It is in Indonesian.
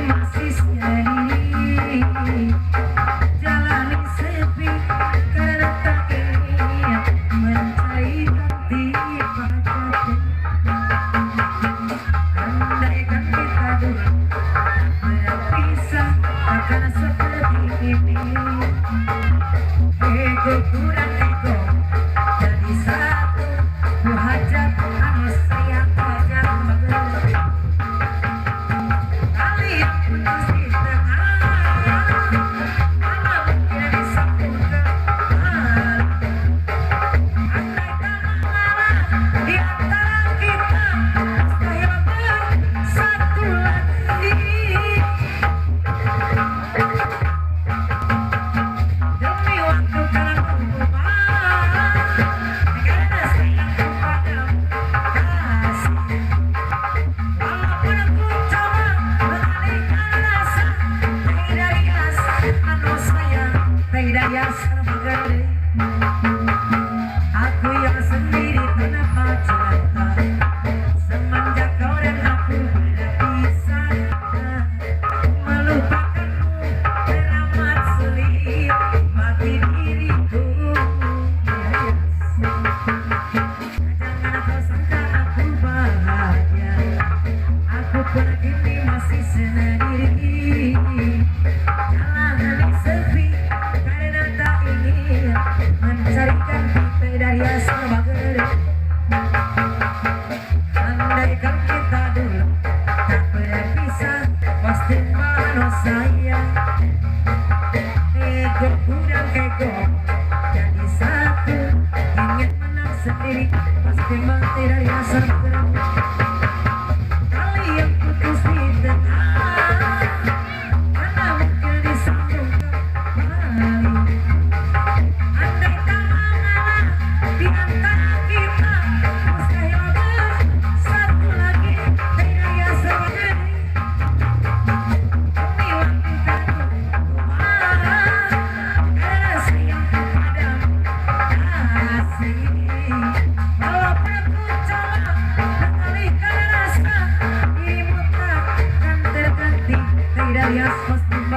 masih sendiri, jalani sepi karena tak ingin mencari ganti pacarku. Andaikan kita dulu berpisah akan seperti ini. Ego kurang ego jadi satu, ku hajat harus saya ajak bergerak. Kalian putus di tengah, mana mungkin disambung kembali. Andaikan mengalah di antara kita, mustahil bersatu lagi. Demi waktu karena hubungan, karena sayangku padamu kasih. Walaupun aku coba mengalihkan rasa, tidak ikhlas anu sayang, tidak yasan mengerti. Aku yang sendiri tanpa cerita, semenjak kau dan aku berpisah. Melupakanmu teramat sulit bagi diriku. Jangan kau sangka aku bahagia, aku pun kini masih sendiri. Jalani sepi karena tak ingin mencarikan kita dari asal bageri. Andaikan kita dulu tak berpisah, pasti mana saya. Ego kurang ego jadi satu, ingin menang sendiri, pasti mati dari asal bageri. Kalian putus di tengah, mana mungkin disambung kembali. Andaikan mengalah di antara kita, mustahil bersatu lagi, tidak yasan mengerti. Demi waktu karena karena sayangku padamu kasih. Walaupun aku coba mengalihkan rasa, dirimu takkan terganti, tidak yasan